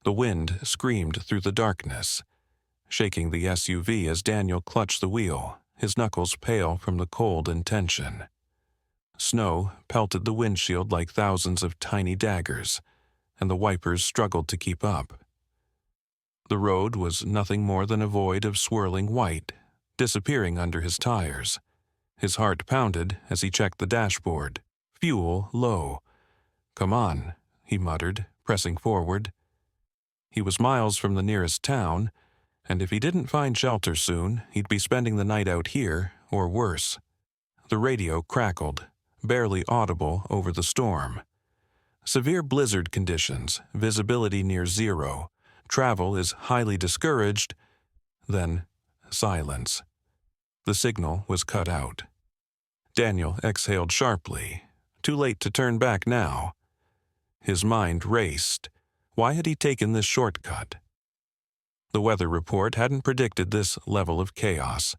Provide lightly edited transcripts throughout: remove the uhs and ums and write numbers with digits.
The wind screamed through the darkness, shaking the SUV as Daniel clutched the wheel, his knuckles pale from the cold and tension. Snow pelted the windshield like thousands of tiny daggers, and the wipers struggled to keep up. The road was nothing more than a void of swirling white, disappearing under his tires. His heart pounded as he checked the dashboard, fuel low. "Come on," he muttered, pressing forward. He was miles from the nearest town, and if he didn't find shelter soon, he'd be spending the night out here, or worse. The radio crackled, barely audible over the storm. Severe blizzard conditions, visibility near zero, travel is highly discouraged. Then, silence. The signal was cut out. Daniel exhaled sharply. Too late to turn back now. His mind raced. Why had he taken this shortcut? The weather report hadn't predicted this level of chaos.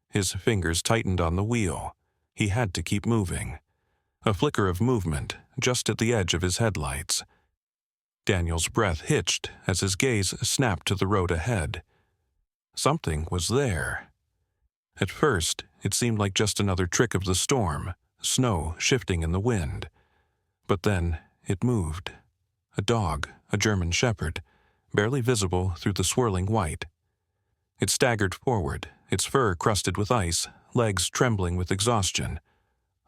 His fingers tightened on the wheel. He had to keep moving. A flicker of movement, just at the edge of his headlights. Daniel's breath hitched as his gaze snapped to the road ahead. Something was there. At first, it seemed like just another trick of the storm, snow shifting in the wind. But then it moved. A dog, a German shepherd, barely visible through the swirling white. It staggered forward, its fur crusted with ice, legs trembling with exhaustion.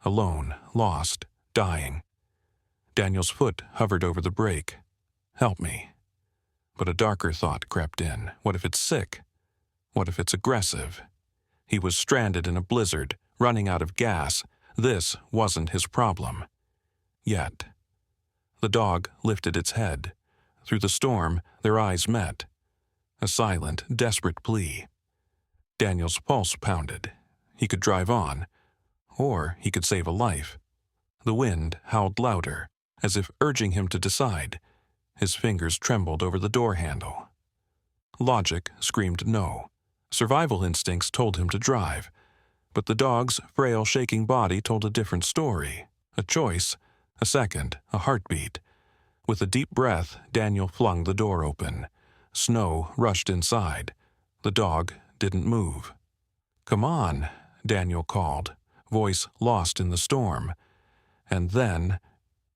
Alone, lost, dying. Daniel's foot hovered over the brake. Help me. But a darker thought crept in. What if it's sick? What if it's aggressive? He was stranded in a blizzard, running out of gas. This wasn't his problem. Yet. The dog lifted its head. Through the storm, their eyes met. A silent, desperate plea. Daniel's pulse pounded. He could drive on, or he could save a life. The wind howled louder, as if urging him to decide. His fingers trembled over the door handle. Logic screamed no. Survival instincts told him to drive. But the dog's frail, shaking body told a different story. A choice, a second, a heartbeat. With a deep breath, Daniel flung the door open. Snow rushed inside. The dog didn't move. "Come on," Daniel called, voice lost in the storm. And then,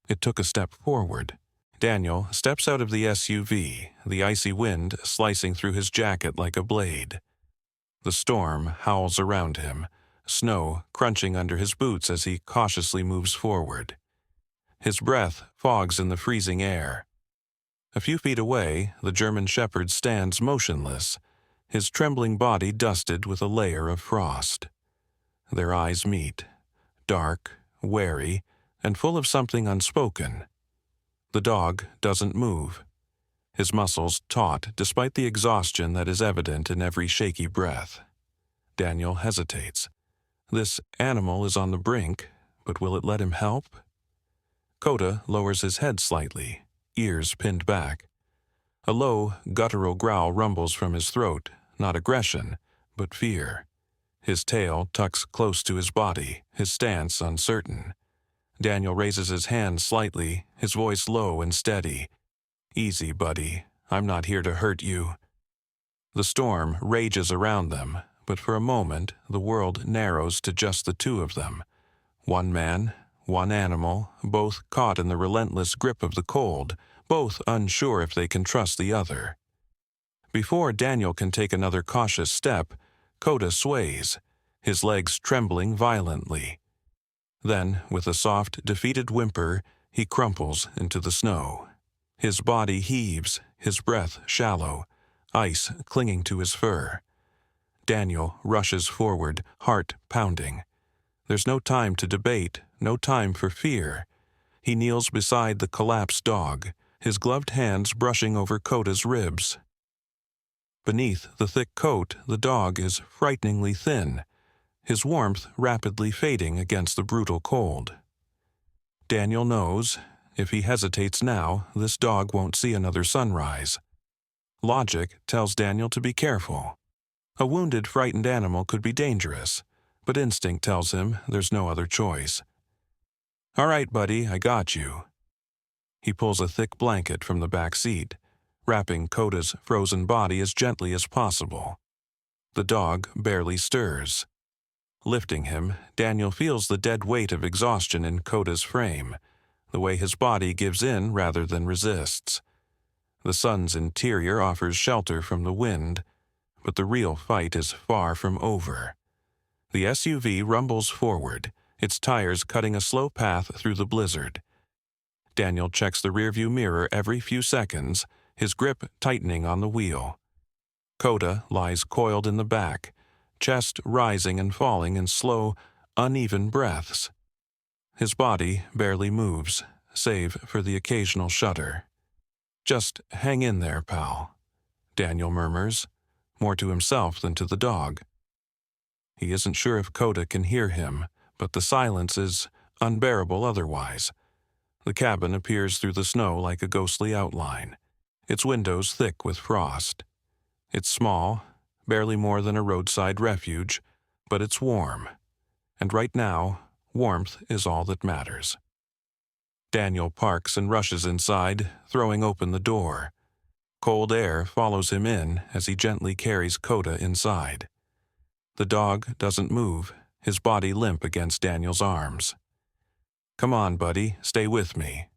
it took a step forward. Daniel steps out of the SUV, the icy wind slicing through his jacket like a blade. The storm howls around him, snow crunching under his boots as he cautiously moves forward. His breath fogs in the freezing air. A few feet away, the German shepherd stands motionless, his trembling body dusted with a layer of frost. Their eyes meet, dark, wary, and full of something unspoken. The dog doesn't move, his muscles taut despite the exhaustion that is evident in every shaky breath. Daniel hesitates. This animal is on the brink, but will it let him help? Coda lowers his head slightly, ears pinned back. A low, guttural growl rumbles from his throat, not aggression, but fear. His tail tucks close to his body, his stance uncertain. Daniel raises his hand slightly, his voice low and steady. "Easy, buddy. I'm not here to hurt you." The storm rages around them, but for a moment the world narrows to just the two of them. One man, one animal, both caught in the relentless grip of the cold, both unsure if they can trust the other. Before Daniel can take another cautious step, Coda sways, his legs trembling violently. Then, with a soft, defeated whimper, he crumples into the snow. His body heaves, his breath shallow, ice clinging to his fur. Daniel rushes forward, heart pounding. There's no time to debate, no time for fear. He kneels beside the collapsed dog, his gloved hands brushing over Coda's ribs. Beneath the thick coat, the dog is frighteningly thin, his warmth rapidly fading against the brutal cold. Daniel knows, if he hesitates now, this dog won't see another sunrise. Logic tells Daniel to be careful. A wounded, frightened animal could be dangerous, but instinct tells him there's no other choice. "All right, buddy, I got you." He pulls a thick blanket from the back seat. wrapping Koda's frozen body as gently as possible. The dog barely stirs. Lifting him, Daniel feels the dead weight of exhaustion in Koda's frame, the way his body gives in rather than resists. The sun's interior offers shelter from the wind, but the real fight is far from over. The SUV rumbles forward, its tires cutting a slow path through the blizzard. Daniel checks the rearview mirror every few seconds, his grip tightening on the wheel. Koda lies coiled in the back, chest rising and falling in slow, uneven breaths. His body barely moves, save for the occasional shudder. "Just hang in there, pal," Daniel murmurs, more to himself than to the dog. He isn't sure if Koda can hear him, but the silence is unbearable otherwise. The cabin appears through the snow like a ghostly outline, its windows thick with frost. It's small, barely more than a roadside refuge, but it's warm. And right now, warmth is all that matters. Daniel parks and rushes inside, throwing open the door. Cold air follows him in as he gently carries Koda inside. The dog doesn't move, his body limp against Daniel's arms. "Come on, buddy, stay with me."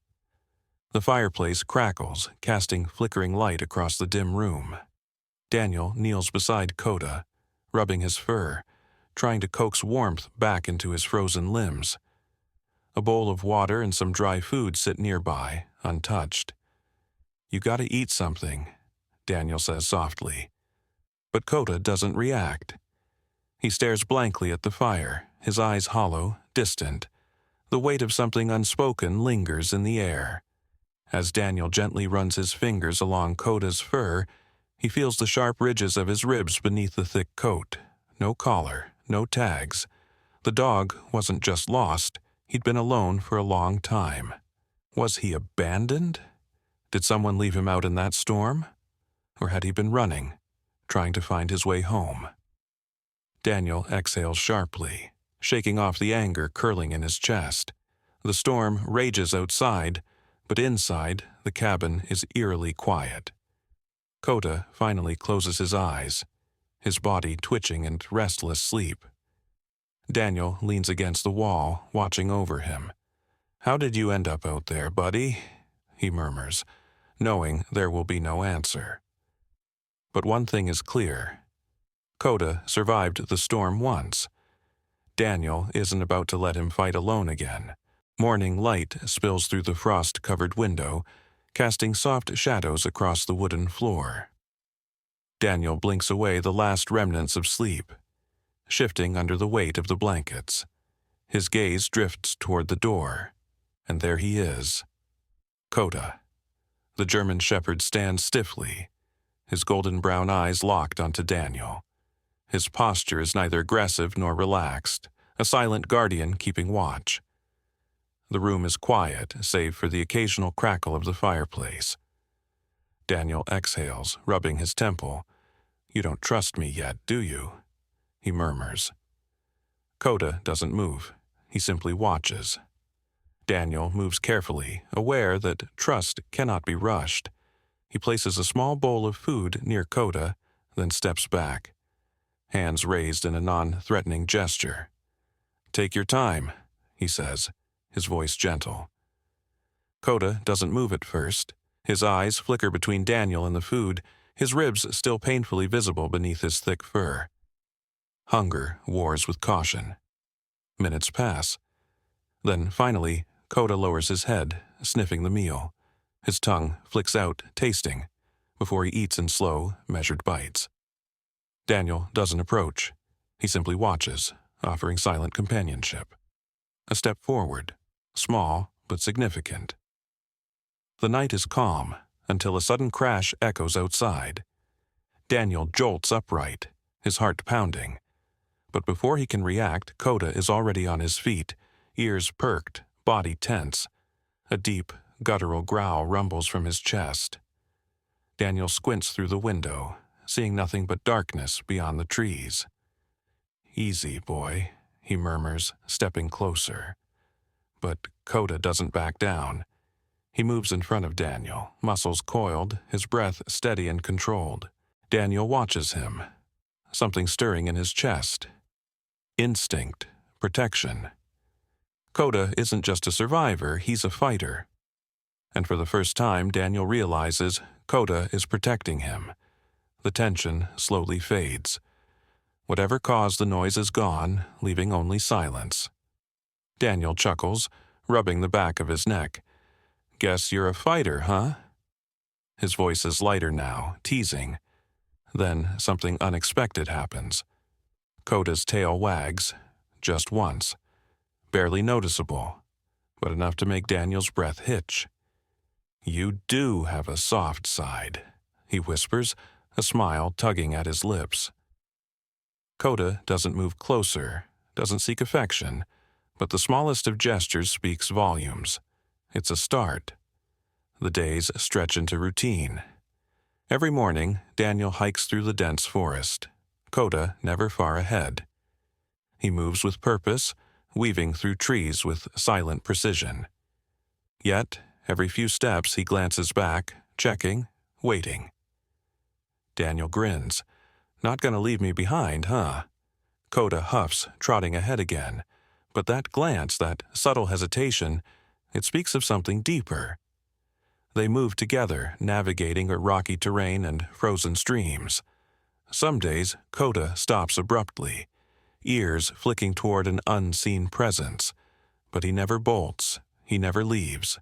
The fireplace crackles, casting flickering light across the dim room. Daniel kneels beside Koda, rubbing his fur, trying to coax warmth back into his frozen limbs. A bowl of water and some dry food sit nearby, untouched. "You gotta eat something," Daniel says softly. But Koda doesn't react. He stares blankly at the fire, his eyes hollow, distant. The weight of something unspoken lingers in the air. As Daniel gently runs his fingers along Koda's fur, he feels the sharp ridges of his ribs beneath the thick coat. No collar, no tags. The dog wasn't just lost, he'd been alone for a long time. Was he abandoned? Did someone leave him out in that storm? Or had he been running, trying to find his way home? Daniel exhales sharply, shaking off the anger curling in his chest. The storm rages outside, but inside, the cabin is eerily quiet. Koda finally closes his eyes, his body twitching in restless sleep. Daniel leans against the wall, watching over him. "How did you end up out there, buddy?" he murmurs, knowing there will be no answer. But one thing is clear. Koda survived the storm once. Daniel isn't about to let him fight alone again. Morning light spills through the frost-covered window, casting soft shadows across the wooden floor. Daniel blinks away the last remnants of sleep, shifting under the weight of the blankets. His gaze drifts toward the door, and there he is. Koda. The German shepherd stands stiffly, his golden brown eyes locked onto Daniel. His posture is neither aggressive nor relaxed, a silent guardian keeping watch. The room is quiet, save for the occasional crackle of the fireplace. Daniel exhales, rubbing his temple. "You don't trust me yet, do you?" he murmurs. Koda doesn't move. He simply watches. Daniel moves carefully, aware that trust cannot be rushed. He places a small bowl of food near Koda, then steps back, hands raised in a non-threatening gesture. "Take your time," he says, his voice gentle. Koda doesn't move at first. His eyes flicker between Daniel and the food, his ribs still painfully visible beneath his thick fur. Hunger wars with caution. Minutes pass. Then, finally, Koda lowers his head, sniffing the meal. His tongue flicks out, tasting, before he eats in slow, measured bites. Daniel doesn't approach. He simply watches, offering silent companionship. A step forward, small but significant. The night is calm, until a sudden crash echoes outside. Daniel jolts upright, his heart pounding. But before he can react, Koda is already on his feet, ears perked, body tense. A deep, guttural growl rumbles from his chest. Daniel squints through the window, seeing nothing but darkness beyond the trees. "Easy, boy," he murmurs, stepping closer. But Koda doesn't back down. He moves in front of Daniel, muscles coiled, his breath steady and controlled. Daniel watches him, something stirring in his chest. Instinct, protection. Coda isn't just a survivor, he's a fighter. And for the first time, Daniel realizes Coda is protecting him. The tension slowly fades. Whatever caused the noise is gone, leaving only silence. Daniel chuckles, rubbing the back of his neck. "Guess you're a fighter, huh?" His voice is lighter now, teasing. Then something unexpected happens. Coda's tail wags, just once. Barely noticeable, but enough to make Daniel's breath hitch. "You do have a soft side," he whispers, a smile tugging at his lips. Coda doesn't move closer, doesn't seek affection, but the smallest of gestures speaks volumes. It's a start. The days stretch into routine. Every morning, Daniel hikes through the dense forest, Coda never far ahead. He moves with purpose, weaving through trees with silent precision. Yet, every few steps he glances back, checking, waiting. Daniel grins. "Not gonna leave me behind, huh?" Coda huffs, trotting ahead again. But that glance, that subtle hesitation, it speaks of something deeper. They move together, navigating a rocky terrain and frozen streams. Some days, Coda stops abruptly, ears flicking toward an unseen presence. But he never bolts, he never leaves.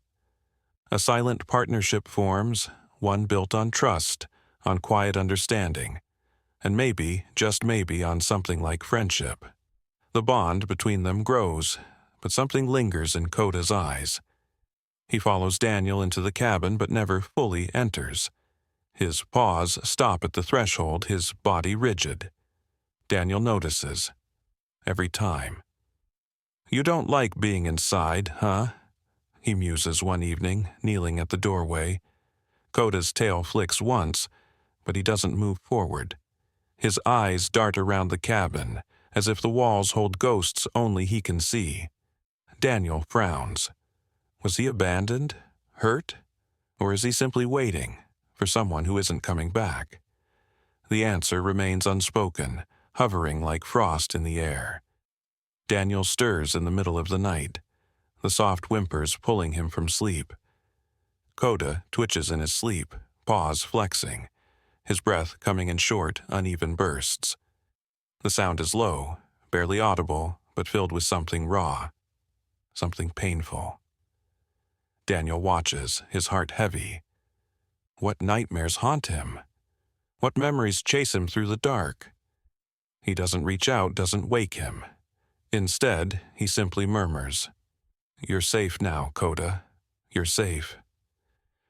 A silent partnership forms, one built on trust, on quiet understanding, and maybe, just maybe, on something like friendship. The bond between them grows, but something lingers in Coda's eyes. He follows Daniel into the cabin but never fully enters. His paws stop at the threshold, his body rigid. Daniel notices. Every time. "You don't like being inside, huh?" he muses one evening, kneeling at the doorway. Coda's tail flicks once, but he doesn't move forward. His eyes dart around the cabin, as if the walls hold ghosts only he can see. Daniel frowns. Was he abandoned? Hurt? Or is he simply waiting for someone who isn't coming back? The answer remains unspoken, hovering like frost in the air. Daniel stirs in the middle of the night, the soft whimpers pulling him from sleep. Coda twitches in his sleep, paws flexing, his breath coming in short, uneven bursts. The sound is low, barely audible, but filled with something raw, something painful. Daniel watches, his heart heavy. What nightmares haunt him? What memories chase him through the dark? He doesn't reach out, doesn't wake him. Instead, he simply murmurs, "You're safe now, Coda. You're safe."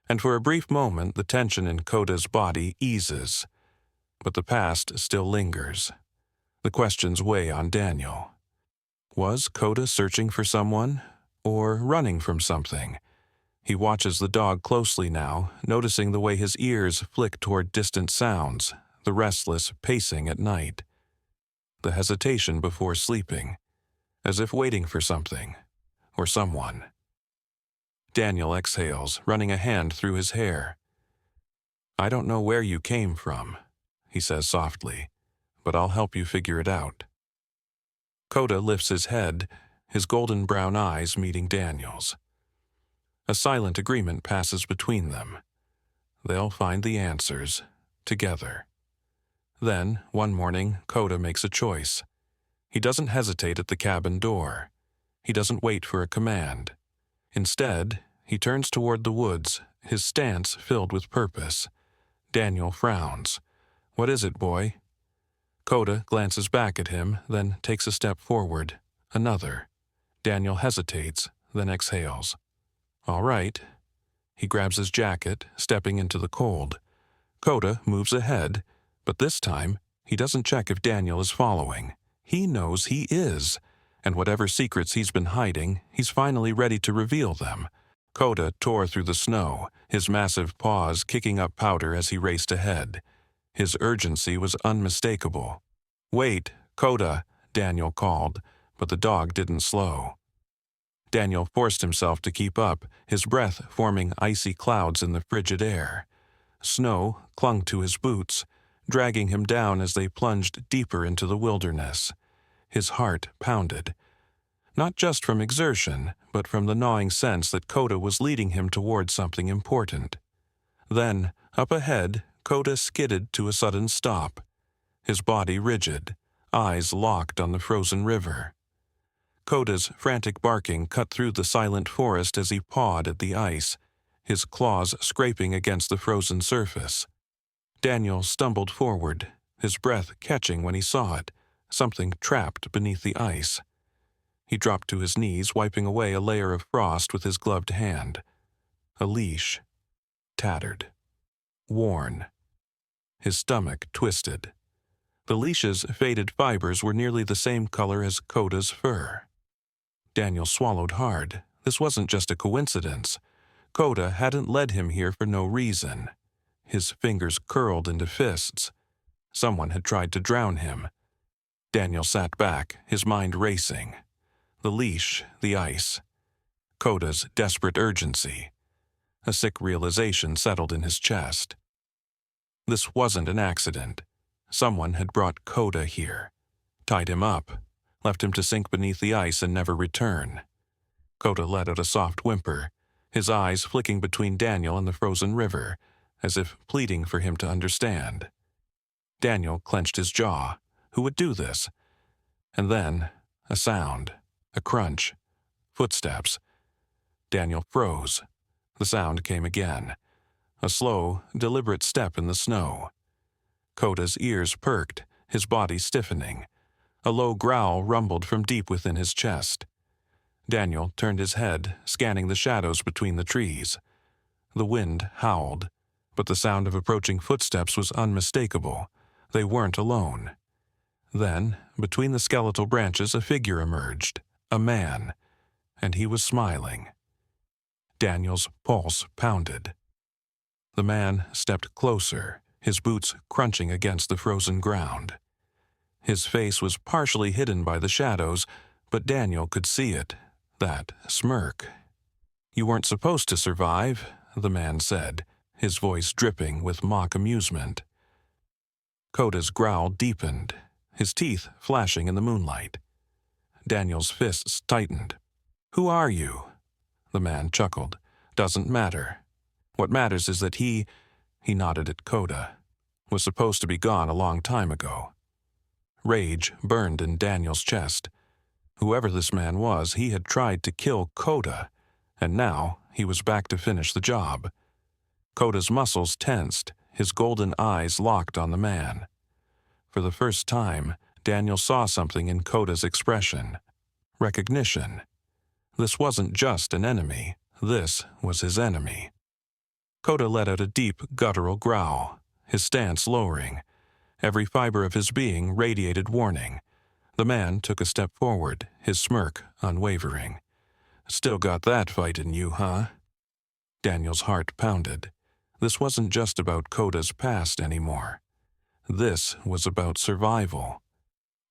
And for a brief moment, the tension in Coda's body eases, but the past still lingers. The questions weigh on Daniel. Was Coda searching for someone, or running from something? He watches the dog closely now, noticing the way his ears flick toward distant sounds, the restless pacing at night. The hesitation before sleeping, as if waiting for something, or someone. Daniel exhales, running a hand through his hair. "I don't know where you came from," he says softly, "but I'll help you figure it out." Coda lifts his head, his golden brown eyes meeting Daniel's. A silent agreement passes between them. They'll find the answers, together. Then, one morning, Coda makes a choice. He doesn't hesitate at the cabin door. He doesn't wait for a command. Instead, he turns toward the woods, his stance filled with purpose. Daniel frowns. "What is it, boy?" Coda glances back at him, then takes a step forward. Another. Daniel hesitates, then exhales. "All right." He grabs his jacket, stepping into the cold. Coda moves ahead, but this time, he doesn't check if Daniel is following. He knows he is, and whatever secrets he's been hiding, he's finally ready to reveal them. Coda tore through the snow, his massive paws kicking up powder as he raced ahead. His urgency was unmistakable. "Wait, Coda," Daniel called, but the dog didn't slow. Daniel forced himself to keep up, his breath forming icy clouds in the frigid air. Snow clung to his boots, dragging him down as they plunged deeper into the wilderness. His heart pounded, not just from exertion, but from the gnawing sense that Coda was leading him towards something important. Then, up ahead, Coda skidded to a sudden stop, his body rigid, eyes locked on the frozen river. Coda's frantic barking cut through the silent forest as he pawed at the ice, his claws scraping against the frozen surface. Daniel stumbled forward, his breath catching when he saw it, something trapped beneath the ice. He dropped to his knees, wiping away a layer of frost with his gloved hand. A leash. Tattered. Worn. His stomach twisted. The leash's faded fibers were nearly the same color as Coda's fur. Daniel swallowed hard. This wasn't just a coincidence. Coda hadn't led him here for no reason. His fingers curled into fists. Someone had tried to drown him. Daniel sat back, his mind racing. The leash, the ice. Coda's desperate urgency. A sick realization settled in his chest. This wasn't an accident. Someone had brought Coda here, tied him up, left him to sink beneath the ice and never return. Coda let out a soft whimper, his eyes flicking between Daniel and the frozen river, as if pleading for him to understand. Daniel clenched his jaw. Who would do this? And then, a sound, a crunch, footsteps. Daniel froze. The sound came again, a slow, deliberate step in the snow. Coda's ears perked, his body stiffening. A low growl rumbled from deep within his chest. Daniel turned his head, scanning the shadows between the trees. The wind howled, but the sound of approaching footsteps was unmistakable. They weren't alone. Then, between the skeletal branches, a figure emerged, a man, and he was smiling. Daniel's pulse pounded. The man stepped closer, his boots crunching against the frozen ground. His face was partially hidden by the shadows, but Daniel could see it, that smirk. "You weren't supposed to survive," the man said, his voice dripping with mock amusement. Coda's growl deepened, his teeth flashing in the moonlight. Daniel's fists tightened. "Who are you?" The man chuckled. "Doesn't matter. What matters is that he nodded at Coda, was supposed to be gone a long time ago. Rage burned in Daniel's chest. Whoever this man was, he had tried to kill Coda, and now he was back to finish the job. Coda's muscles tensed, his golden eyes locked on the man. For the first time, Daniel saw something in Coda's expression. Recognition. This wasn't just an enemy. This was his enemy. Coda let out a deep, guttural growl, his stance lowering. Every fiber of his being radiated warning. The man took a step forward, his smirk unwavering. "Still got that fight in you, huh?" Daniel's heart pounded. This wasn't just about Coda's past anymore. This was about survival.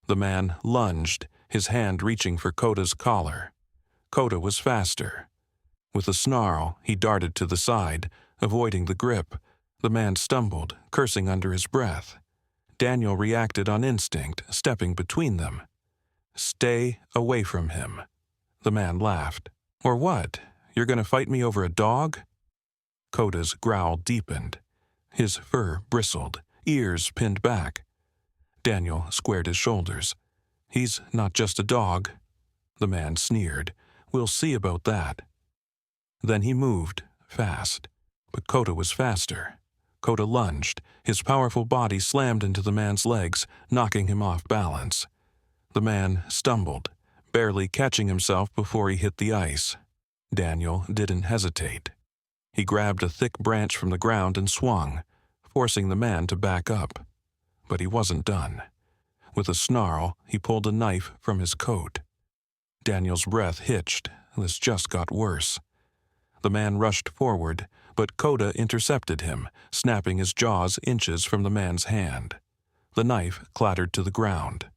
The man lunged, his hand reaching for Coda's collar. Coda was faster. With a snarl, he darted to the side, avoiding the grip. The man stumbled, cursing under his breath. Daniel reacted on instinct, stepping between them. "Stay away from him." The man laughed. "Or what? You're going to fight me over a dog?" Coda's growl deepened. His fur bristled, ears pinned back. Daniel squared his shoulders. "He's not just a dog." The man sneered. "We'll see about that." Then he moved, fast. But Coda was faster. Coda lunged. His powerful body slammed into the man's legs, knocking him off balance. The man stumbled, barely catching himself before he hit the ice. Daniel didn't hesitate. He grabbed a thick branch from the ground and swung, forcing the man to back up. But he wasn't done. With a snarl, he pulled a knife from his coat. Daniel's breath hitched. This just got worse. The man rushed forward, but Coda intercepted him, snapping his jaws inches from the man's hand. The knife clattered to the ground.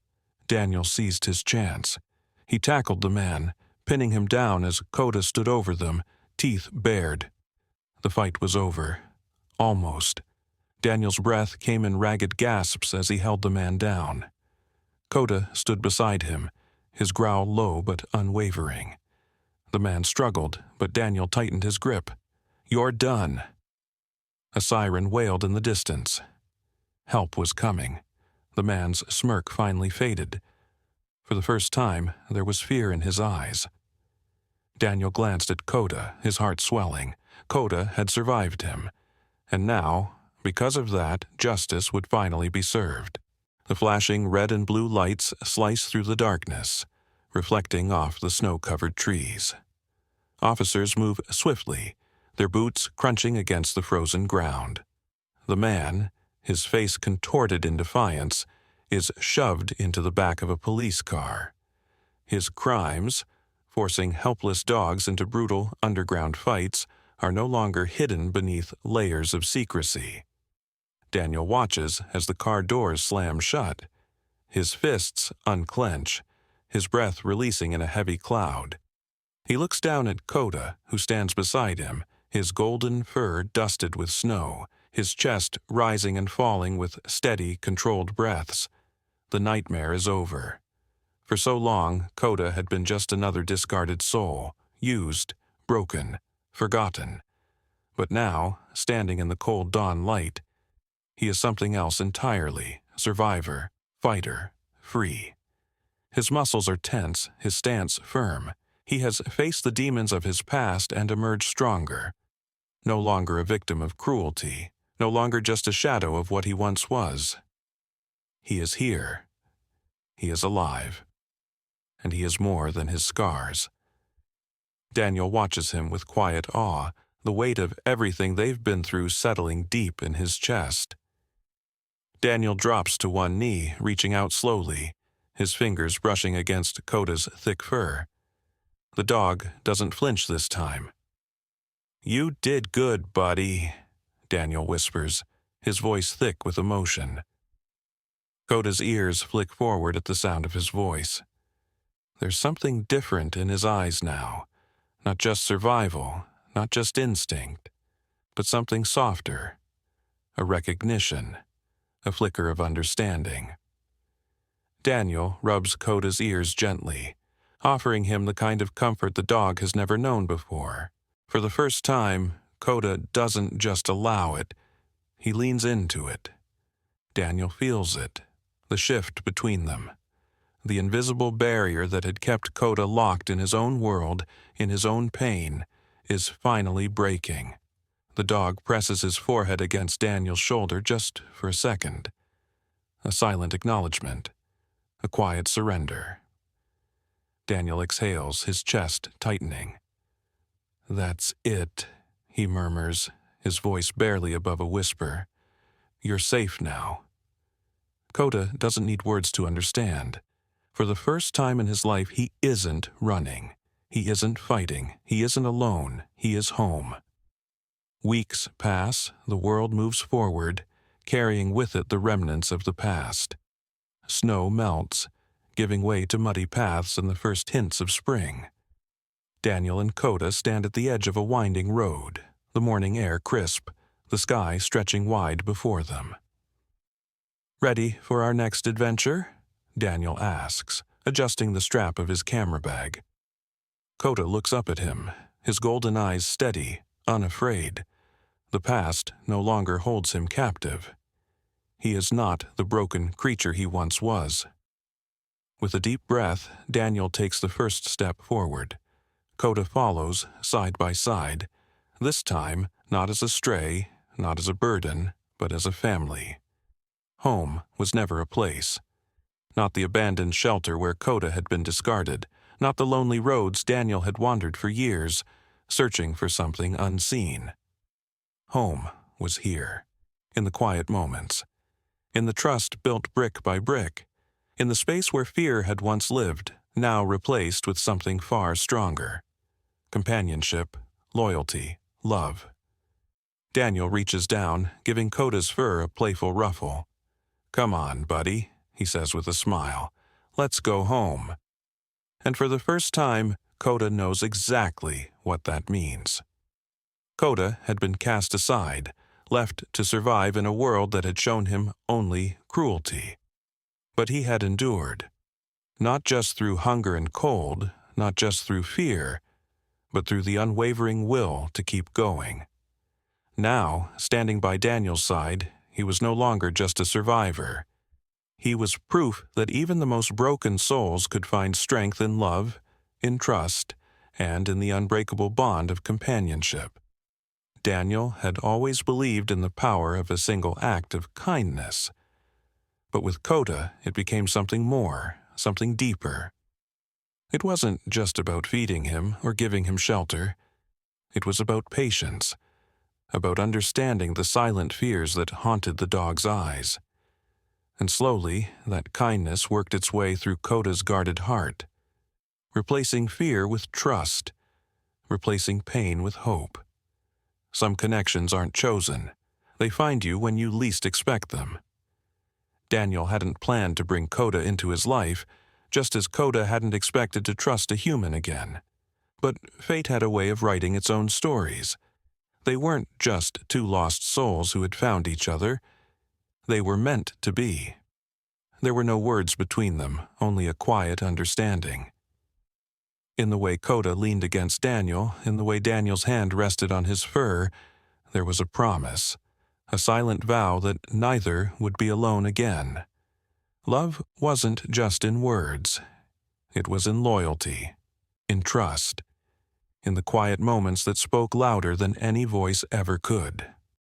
Daniel seized his chance. He tackled the man, pinning him down as Coda stood over them, teeth bared. The fight was over. Almost. Daniel's breath came in ragged gasps as he held the man down. Coda stood beside him, his growl low but unwavering. The man struggled, but Daniel tightened his grip. "You're done." A siren wailed in the distance. Help was coming. The man's smirk finally faded. For the first time, there was fear in his eyes. Daniel glanced at Coda, his heart swelling. Coda had survived him. And now, because of that, justice would finally be served. The flashing red and blue lights sliced through the darkness, reflecting off the snow-covered trees. Officers move swiftly, their boots crunching against the frozen ground. The man, his face contorted in defiance, is shoved into the back of a police car. His crimes, forcing helpless dogs into brutal underground fights, are no longer hidden beneath layers of secrecy. Daniel watches as the car doors slam shut. His fists unclench, his breath releasing in a heavy cloud. He looks down at Coda, who stands beside him, his golden fur dusted with snow, his chest rising and falling with steady, controlled breaths. The nightmare is over. For so long, Coda had been just another discarded soul, used, broken, forgotten. But now, standing in the cold dawn light, he is something else entirely, survivor, fighter, free. His muscles are tense, his stance firm. He has faced the demons of his past and emerged stronger. No longer a victim of cruelty, no longer just a shadow of what he once was. He is here. He is alive. And he is more than his scars. Daniel watches him with quiet awe, the weight of everything they've been through settling deep in his chest. Daniel drops to one knee, reaching out slowly, his fingers brushing against Coda's thick fur. The dog doesn't flinch this time. "You did good, buddy," Daniel whispers, his voice thick with emotion. Coda's ears flick forward at the sound of his voice. There's something different in his eyes now. Not just survival, not just instinct, but something softer. A recognition, a flicker of understanding. Daniel rubs Coda's ears gently, offering him the kind of comfort the dog has never known before. For the first time, Coda doesn't just allow it, he leans into it. Daniel feels it, the shift between them. The invisible barrier that had kept Coda locked in his own world, in his own pain, is finally breaking. The dog presses his forehead against Daniel's shoulder just for a second. A silent acknowledgement, a quiet surrender. Daniel exhales, his chest tightening. "That's it," he murmurs, his voice barely above a whisper. "You're safe now." Coda doesn't need words to understand. For the first time in his life, he isn't running. He isn't fighting. He isn't alone. He is home. Weeks pass, the world moves forward, carrying with it the remnants of the past. Snow melts, giving way to muddy paths and the first hints of spring. Daniel and Coda stand at the edge of a winding road, the morning air crisp, the sky stretching wide before them. "Ready for our next adventure?" Daniel asks, adjusting the strap of his camera bag. Coda looks up at him, his golden eyes steady, unafraid. The past no longer holds him captive. He is not the broken creature he once was. With a deep breath, Daniel takes the first step forward. Coda follows, side by side, this time not as a stray, not as a burden, but as a family. Home was never a place. Not the abandoned shelter where Coda had been discarded, not the lonely roads Daniel had wandered for years, searching for something unseen. Home was here, in the quiet moments, in the trust built brick by brick, in the space where fear had once lived, now replaced with something far stronger. Companionship, loyalty, love. Daniel reaches down, giving Coda's fur a playful ruffle. "Come on, buddy," he says with a smile. "Let's go home." And for the first time, Coda knows exactly what that means. Coda had been cast aside, left to survive in a world that had shown him only cruelty. But he had endured, not just through hunger and cold, not just through fear, but through the unwavering will to keep going. Now, standing by Daniel's side, he was no longer just a survivor. He was proof that even the most broken souls could find strength in love, in trust, and in the unbreakable bond of companionship. Daniel had always believed in the power of a single act of kindness. But with Coda, it became something more, something deeper. It wasn't just about feeding him or giving him shelter. It was about patience, about understanding the silent fears that haunted the dog's eyes. And slowly, that kindness worked its way through Coda's guarded heart, replacing fear with trust, replacing pain with hope. Some connections aren't chosen. They find you when you least expect them. Daniel hadn't planned to bring Coda into his life, just as Coda hadn't expected to trust a human again. But fate had a way of writing its own stories. They weren't just two lost souls who had found each other. They were meant to be. There were no words between them, only a quiet understanding. In the way Coda leaned against Daniel, in the way Daniel's hand rested on his fur, there was a promise, a silent vow that neither would be alone again. Love wasn't just in words. It was in loyalty, in trust, in the quiet moments that spoke louder than any voice ever could.